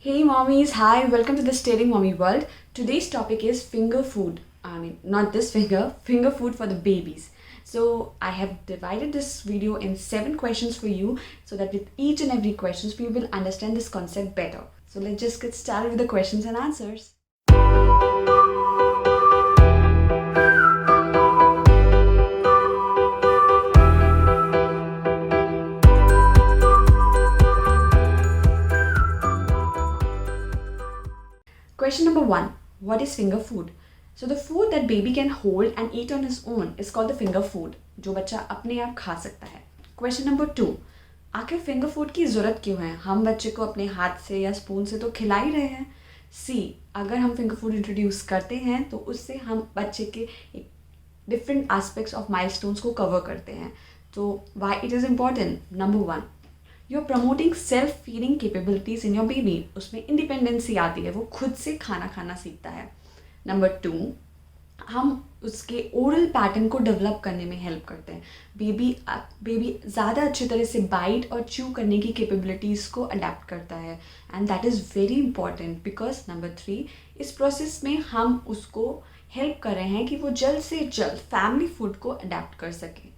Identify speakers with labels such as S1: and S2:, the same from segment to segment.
S1: Hey mommies, hi, welcome to the Staring Mommy World. Today's topic is finger food. I mean, not this finger food for the babies. So, I have divided this video in 7 questions for you so that with each and every questions we will understand this concept better. So, let's just get started with the questions and answers. Question number 1. What is finger food? So the food that baby can hold and eat on his own is called the finger food, जो बच्चा अपने आप खा सकता है. Question number 2. आखिर finger food की ज़रूरत क्यों है? हम बच्चे को अपने हाथ से या स्पून से तो खिला ही रहे हैं. सी, अगर हम फिंगर फूड इंट्रोड्यूस करते हैं तो उससे हम बच्चे के डिफरेंट एस्पेक्ट्स ऑफ माइलस्टोन्स को कवर करते हैं. तो why it is important? Number 1, you are promoting self feeding capabilities in your baby. उसमें इंडिपेंडेंसी आती है, वो खुद से खाना खाना सीखता है. नंबर 2, हम उसके ओरल पैटर्न को डेवलप करने में हेल्प करते हैं. बेबी ज़्यादा अच्छी तरह से बाइट और च्यू करने की कैपेबिलिटीज़ को अडेप्ट करता है. And that is very important because number 3, इस प्रोसेस में हम उसको हेल्प कर रहे हैं कि वो जल्द से जल्द फैमिली फूड को अडेप्ट कर सके.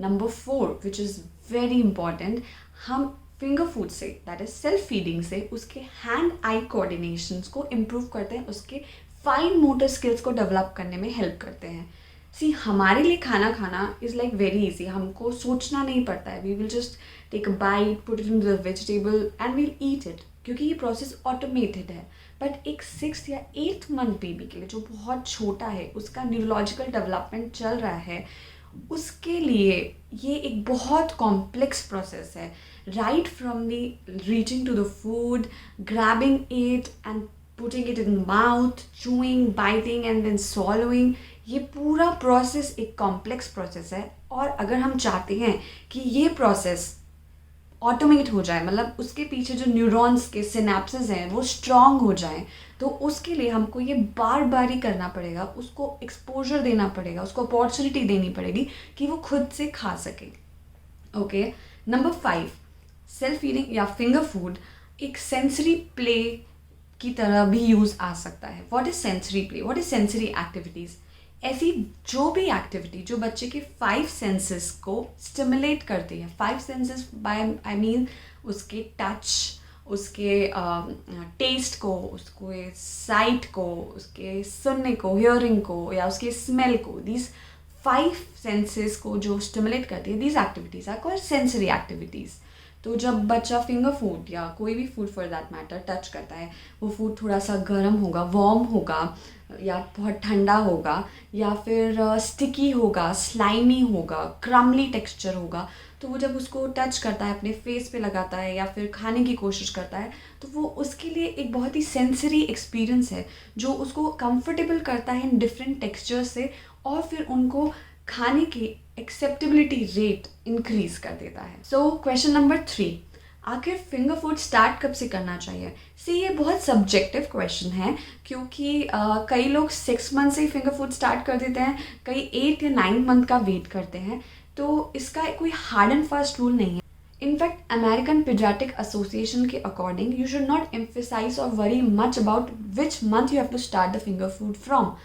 S1: Number 4, which is very important, हम फिंगर फूड से, दैट इज सेल्फ फीडिंग से, उसके हैंड आई कोऑर्डिनेशंस को इम्प्रूव करते हैं, उसके फाइन मोटर स्किल्स को डेवलप करने में हेल्प करते हैं. सी, हमारे लिए खाना खाना इज़ लाइक वेरी इजी. हमको सोचना नहीं पड़ता है. We will just take a bite, put it in the vegetable and we'll eat it, क्योंकि ये प्रोसेस ऑटोमेटेड है. बट एक 6th या 8th मंथ बेबी के लिए जो बहुत छोटा है, उसका न्यूरोलॉजिकल डेवलपमेंट चल रहा है, उसके लिए ये एक बहुत कॉम्प्लेक्स प्रोसेस है. Right from the reaching to the food, grabbing it and putting it in mouth, chewing, biting and then swallowing, ये पूरा प्रोसेस एक कॉम्प्लेक्स प्रोसेस है. और अगर हम चाहते हैं कि ये प्रोसेस ऑटोमेट हो जाए, मतलब उसके पीछे जो न्यूरॉन्स के सिनेप्सेस हैं वो स्ट्रॉन्ग हो जाएं, तो उसके लिए हमको ये बार बार ही करना पड़ेगा. उसको एक्सपोजर देना पड़ेगा, उसको अपॉर्चुनिटी देनी पड़ेगी कि वो खुद से खा सके. ओके. नंबर 5, सेल्फ फीडिंग या फिंगर फूड एक सेंसरी प्ले की तरह भी यूज़ आ सकता है. What is sensory play? What is sensory activities? ऐसी जो भी एक्टिविटी जो बच्चे के 5 सेंसेस को स्टिमुलेट करती है. 5 सेंसेस बाय आई मीन उसके टच, उसके टेस्ट को, उसके साइट को, उसके सुनने को, हियरिंग को, या उसके स्मेल को. दीज 5 सेंसेस को जो स्टिमुलेट करती है, these activities are called sensory activities. तो जब बच्चा फिंगर फूड या कोई भी food for that matter touch करता है, वो फूड थोड़ा सा गर्म होगा, वार्म होगा, या बहुत ठंडा होगा, या फिर स्टिकी होगा, स्लाइमी होगा, क्रम्ली टेक्सचर होगा, तो वो जब उसको टच करता है, अपने फेस पे लगाता है या फिर खाने की कोशिश करता है, तो वो उसके लिए एक बहुत ही सेंसरी एक्सपीरियंस है जो उसको कंफर्टेबल करता है इन डिफरेंट टेक्सचर से, और फिर उनको खाने की एक्सेप्टेबिलिटी रेट इंक्रीज कर देता है. सो क्वेश्चन नंबर 3, आखिर फिंगर फूड स्टार्ट कब से करना चाहिए? ये बहुत सब्जेक्टिव क्वेश्चन है, क्योंकि कई लोग 6 मंथ से ही फिंगर फूड स्टार्ट कर देते हैं, कई 8 या 9 मंथ का वेट करते हैं. तो इसका कोई हार्ड एंड फास्ट रूल नहीं है. इनफैक्ट अमेरिकन पीडियाट्रिक एसोसिएशन के according you should not emphasise or worry much about which month you have to start the finger food from.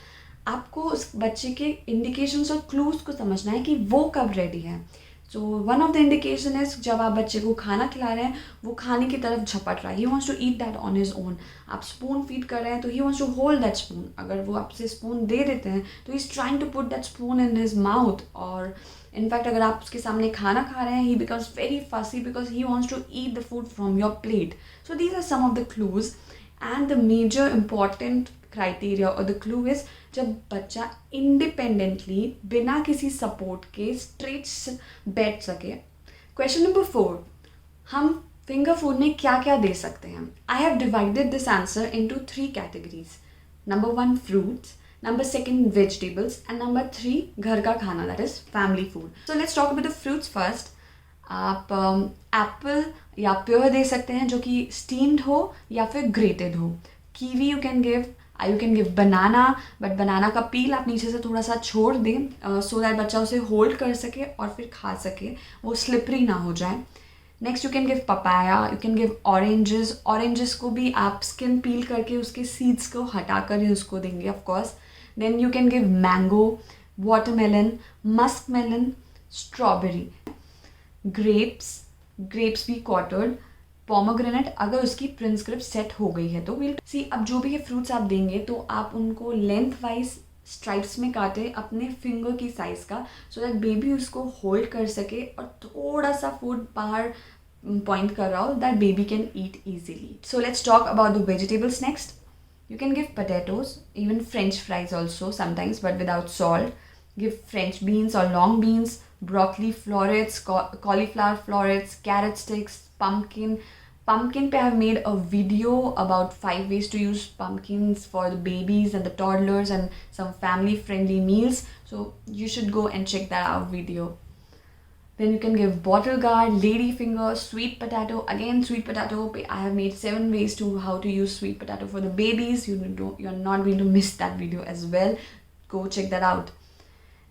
S1: आपको उस बच्चे के इंडिकेशंस और क्लूज को समझना है कि वो कब रेडी है. So one of the indication is, जब आप बच्चे को खाना खिला रहे हैं, वो खाने की तरफ झपट रहा है, he wants to eat that on his own. आप स्पून फीड कर रहे हैं तो he wants to hold that spoon. अगर वो आपसे स्पून दे देते हैं तो he is trying to put that spoon in his mouth. और इनफैक्ट अगर आप उसके सामने खाना खा रहे हैं, he becomes very fussy because he wants to eat the food from your plate. So these are some of the clues. And the major important criteria और द क्लू इज, जब बच्चा इंडिपेंडेंटली बिना किसी सपोर्ट के straight बैठ सके. Question number 4, हम finger food में क्या क्या दे सकते हैं? I have divided this answer into 3 categories. Number 1 fruits, number 2 vegetables, and number 3 घर का खाना, that is family food. So let's talk about the fruits first. आप एप्पल या प्योर दे सकते हैं जो कि स्टीम्ड हो या फिर ग्रेटेड हो. Kiwi you can give banana, but banana का पील आप नीचे से थोड़ा सा छोड़ दें सो दैट बच्चा उसे होल्ड कर सके और फिर खा सके, वो स्लिपरी ना हो जाए. Next you can give papaya, you can give oranges. Oranges को भी आप स्किन पील करके उसके सीड्स को हटा कर ही उसको देंगे of course. Then you can give mango, watermelon, musk melon, strawberry, grapes भी क्वार्टर्ड, पोमोग्रेनेट अगर उसकी प्रिंसक्रिप्ट सेट हो गई है तो विल सी. अब जो भी ये फ्रूट्स आप देंगे तो आप उनको लेंथ वाइज स्ट्राइप्स में काटे अपने फिंगर की साइज़ का, सो दैट बेबी उसको होल्ड कर सके और थोड़ा सा फूड बाहर पॉइंट कर रहा हो, that baby can eat easily. So let's talk about the vegetables next. You can give potatoes, even French fries also sometimes, but without salt. Give French beans or long beans, broccoli florets, cauliflower florets, carrot sticks, pumpkin. Pumpkin pe I have made a video about 5 ways to use pumpkins for the babies and the toddlers and some family friendly meals. So you should go and check that out video. Then you can give bottle gourd, ladyfinger, sweet potato. Again, sweet potato. I have made 7 ways to how to use sweet potato for the babies. You're not going to miss that video as well. Go check that out.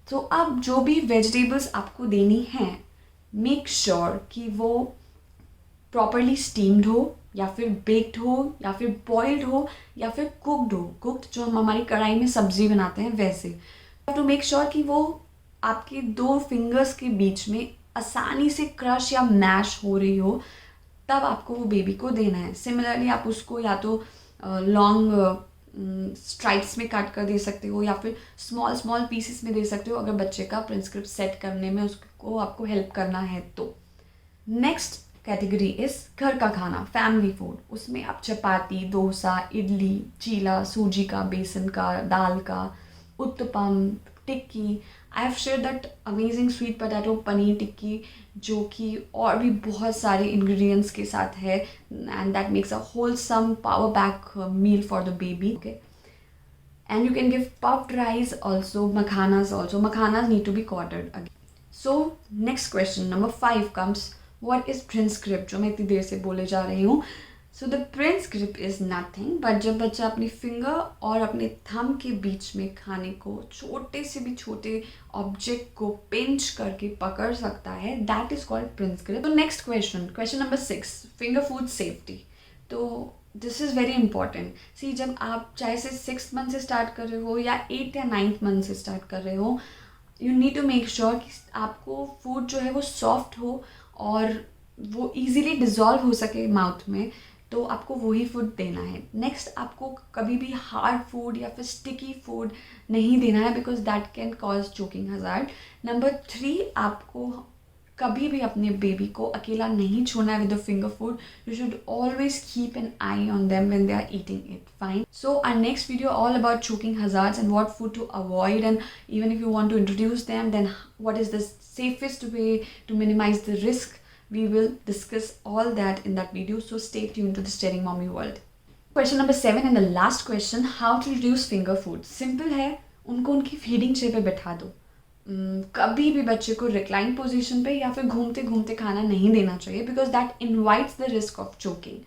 S1: So अब जो भी vegetables आपको देनी हैं, make sure कि वो properly steamed हो या फिर baked हो या फिर boiled हो या फिर cooked हो. Cooked जो हम हमारी कढ़ाई में सब्जी बनाते हैं वैसे. You have to make sure कि वो आपके 2 फिंगर्स के बीच में आसानी से क्रश या मैश हो रही हो, तब आपको वो बेबी को देना है. सिमिलरली आप उसको या तो लॉन्ग स्ट्राइप्स में काट कर दे सकते हो या फिर स्मॉल पीसेस में दे सकते हो अगर बच्चे का प्रिंसक्रिप्ट सेट करने में उसको आपको हेल्प करना है तो. नेक्स्ट कैटेगरी इज घर का खाना, फैमिली फूड. उसमें आप चपाती, डोसा, इडली, चीला, सूजी का, बेसन का, दाल का, uttapam, tikki. I have share that amazing sweet potato paneer tikki जो कि और भी बहुत सारे इंग्रेडिएंट्स के साथ है and that makes a wholesome power pack meal for the baby. Okay, and you can give puffed rice also, makhanas also. Makhanas need to be quartered again. So next question number 5 comes, what is प्रिंसक्रिप्ट, जो मैं इतनी देर से बोले जा रही हूँ. सो द प्रिंसक्रिप्ट इज़ नथिंग बट जब बच्चा अपनी फिंगर और अपने थंब के बीच में खाने को छोटे से भी छोटे ऑब्जेक्ट को पिंच करके पकड़ सकता है, दैट इज़ कॉल्ड प्रिंसक्रिप्ट. तो next question number 6, finger food safety. तो this is very important. See, जब आप चाहे से 6th मंथ से स्टार्ट कर रहे हो या 8th या 9th मंथ से स्टार्ट कर रहे हो, you need to make sure कि आपको फूड जो है वो सॉफ्ट हो और वो ईजिली डिज़ोल्व हो सके माउथ में, तो आपको वही फूड देना है. नेक्स्ट, आपको कभी भी हार्ड फूड या फिर स्टिकी फूड नहीं देना है because that can cause choking hazard. Number 3, आपको कभी भी अपने बेबी को अकेला नहीं छोड़ना है with the finger food. You should always keep an eye on them when they are eating it. Fine. So our next video all about choking hazards and what food to avoid, and even if you want to introduce them then what is the safest way to minimise the risk. We will discuss all that in that video, so stay tuned to the Staring Mommy world. Question number 7 and the last question, how to reduce finger food. Simple है, उनको उनकी feeding tray पे बैठा दो. कभी भी बच्चे को रिक्लाइन पोजीशन पे या फिर घूमते घूमते खाना नहीं देना चाहिए because that invites the risk of choking.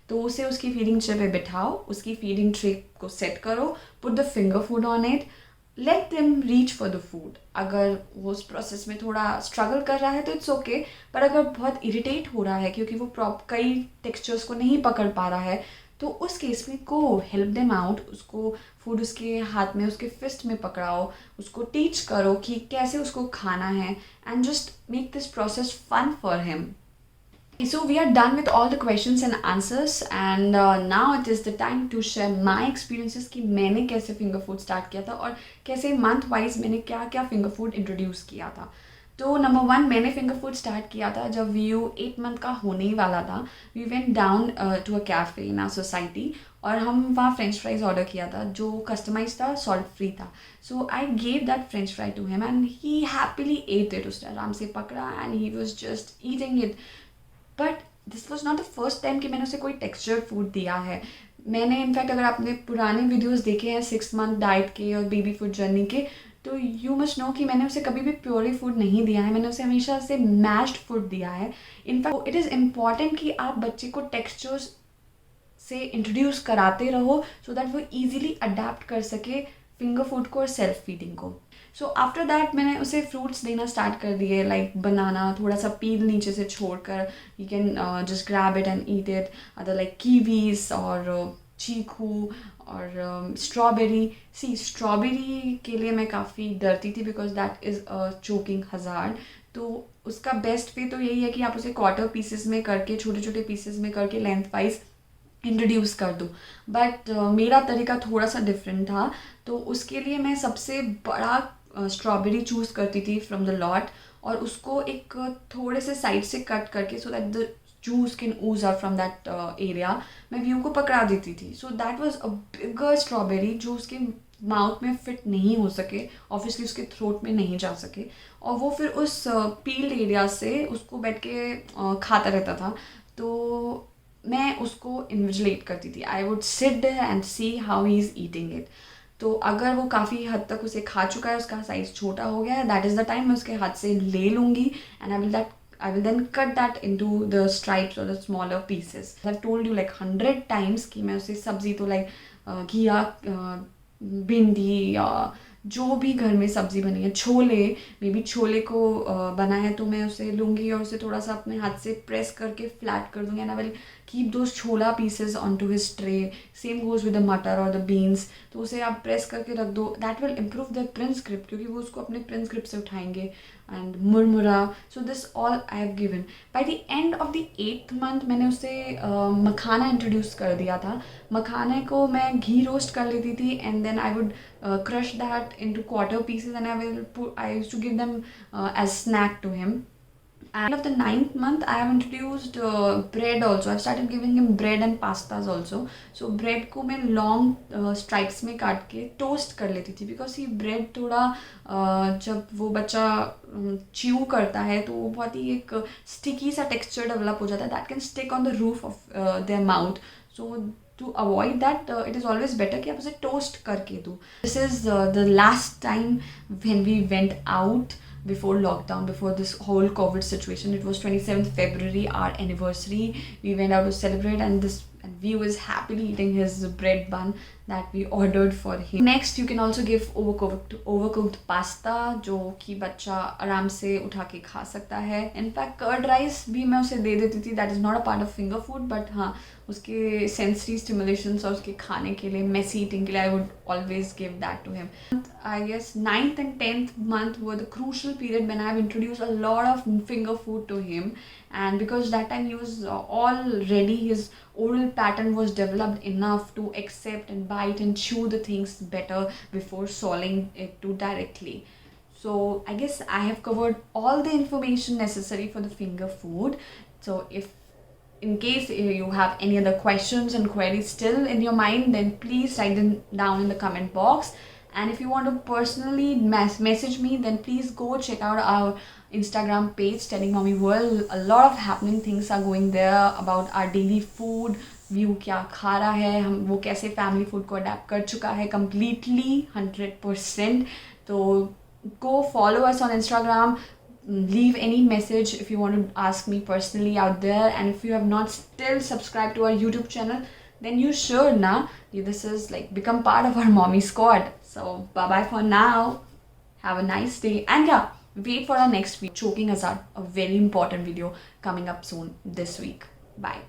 S1: तो उसे उसकी फीडिंग ट्रे पे बिठाओ, उसकी फीडिंग ट्रे को सेट करो, put the finger food on it, let them reach for the food. अगर वो उस प्रोसेस में थोड़ा स्ट्रगल कर रहा है तो इट्स ओके, पर अगर बहुत इरिटेट हो रहा है क्योंकि वो कई टेक्सचर्स को नहीं पकड़ पा रहा है, तो उस केस में को हेल्प देम आउट. उसको फूड उसके हाथ में, उसके फिस्ट में पकड़ाओ, उसको टीच करो कि कैसे उसको खाना है and just make this process fun for him. So we are done with all the questions and answers and now it is the time to share my experiences कि मैंने कैसे फिंगर फूड स्टार्ट किया था और कैसे month wise मैंने क्या क्या फिंगर फूड इंट्रोड्यूस किया था. तो नंबर 1, मैंने फिंगर फूड स्टार्ट किया था जब व्यू 8 मंथ का होने ही वाला था. We went down to a cafe in our society और हम वहाँ फ्रेंच फ्राइज ऑर्डर किया था जो कस्टमाइज था, सॉल्ट फ्री था. So I gave that French fry to him and he happily ate it. उसने आराम से पकड़ा and he was just eating it. But this was not the first time कि मैंने उसे कोई टेक्सचर फूड दिया है. मैंने इनफैक्ट अगर आपने पुराने वीडियोस देखे हैं 6 मंथ डाइट के और बेबी फूड जर्नी के, तो यू मस्ट नो कि मैंने उसे कभी भी प्योरी फूड नहीं दिया है. मैंने उसे हमेशा से मैश्ड फूड दिया है. इनफैक्ट इट इज़ इम्पॉर्टेंट कि आप बच्चे को टेक्सचर्स से इंट्रोड्यूस कराते रहो सो दैट वो ईजिली अडेप्ट कर सके फिंगर फूड को और सेल्फ फीडिंग को. सो आफ्टर दैट मैंने उसे फ्रूट्स देना स्टार्ट कर दिए, लाइक बनाना, थोड़ा सा पील नीचे से छोड़कर, you can just grab it and eat it, other like Kiwis और चीकू और स्ट्रॉबेरी। सी स्ट्रॉबेरी के लिए मैं काफ़ी डरती थी because that is a choking hazard. तो उसका बेस्ट वे तो यही है कि आप उसे क्वार्टर पीसेस में करके, छोटे छोटे पीसेस में करके लेंथ वाइज इंट्रोड्यूस कर दूँ। बट मेरा तरीका थोड़ा सा डिफरेंट था, तो उसके लिए मैं सबसे बड़ा स्ट्रॉबेरी चूज़ करती थी फ्रॉम द लॉट, और उसको एक थोड़े से साइड से कट करके, so that the juice can ooze out from that area, मैं व्यू को पकड़ा देती थी। So that was a bigger strawberry जो उसके माउथ में फिट नहीं हो सके, ऑब्वियसली उसके थ्रोट में नहीं जा सके, और वो फिर उस पील्ड एरिया से उसको बैठ के खाता रहता था। तो मैं उसको इन्विजिलेट करती थी। I would sit there and see how he is eating it. तो अगर वो काफ़ी हद तक उसे खा चुका है, उसका साइज़ छोटा हो गया है, दैट इज़ द टाइम मैं उसके हाथ से ले लूँगी, and I will then cut that into the stripes और the smaller pieces. I told you like 100 times कि मैं उसे सब्जी तो लाइक घिया, भिंडी या जो भी घर में सब्जी बनी है, छोले, मे बी छोले को बना है तो मैं उसे लूँगी और उसे थोड़ा सा अपने हाथ से प्रेस करके फ्लैट कर दूँगी, and I will keep those chhola pieces on to his tray. Same goes with the matar और द बीन्स। तो उसे आप प्रेस करके रख दो, that will improve the Prince grip, क्योंकि वो उसको अपने प्रिंस ग्रिप से उठाएंगे। एंड मुरमुरा, so this all I have given. By the end of the 8th month मैंने उसे मखाना इंट्रोड्यूस कर दिया था। मखाने को मैं घी रोस्ट कर लेती थी, and then I would crush that into quarter pieces, and I used to give them as snack to him. And of the 9th month, I have introduced bread also. I've started giving him bread and pastas also. So bread को मैं long stripes में काट के toast कर लेती थी, because ये bread थोड़ा जब वो बच्चा chew करता है तो वो बहुत ही एक sticky सा texture develop हो जाता है, that can stick on the roof of their mouth. So to avoid that, it is always better कि आप उसे toast करके दो. This is the last time when we went out before lockdown, before this whole COVID situation. It was 27th February, our anniversary. We went out to celebrate, and we was happily eating his bread bun that we ordered for him. Next, you can also give overcooked pasta, जो कि बच्चा आराम से उठा के खा सकता है. इनफैक्ट कर्ड राइस भी मैं उसे दे देती थी. That is not a part of finger food, but हाँ, उसके सेंसरी स्टिमुलेशंस और उसके खाने के लिए, मेसी ईटिंग के लिए, I would always give that to him. I guess 9th and 10th month were the crucial period when I have introduced a lot of finger food to him, and because that time he was already, his oral pattern was developed enough to accept and bite and chew the things better before swallowing it too directly. So I guess I have covered all the information necessary for the finger food. So if in case you have any other questions and queries still in your mind, then please write them down in the comment box. And if you want to personally message me, then please go check out our Instagram page, Telling Mommy World. A lot of happening things are going there about our daily food, view क्या खा रहा है, हम वो कैसे family food को adapt कर चुका है completely 100%. तो go follow us on Instagram. Leave any message if you want to ask me personally out there, and if you have not still subscribed to our YouTube channel, then you should now. This is like become part of our mommy squad. So bye bye for now. Have a nice day, and yeah, wait for our next week, choking hazard, a very important video coming up soon this week. Bye.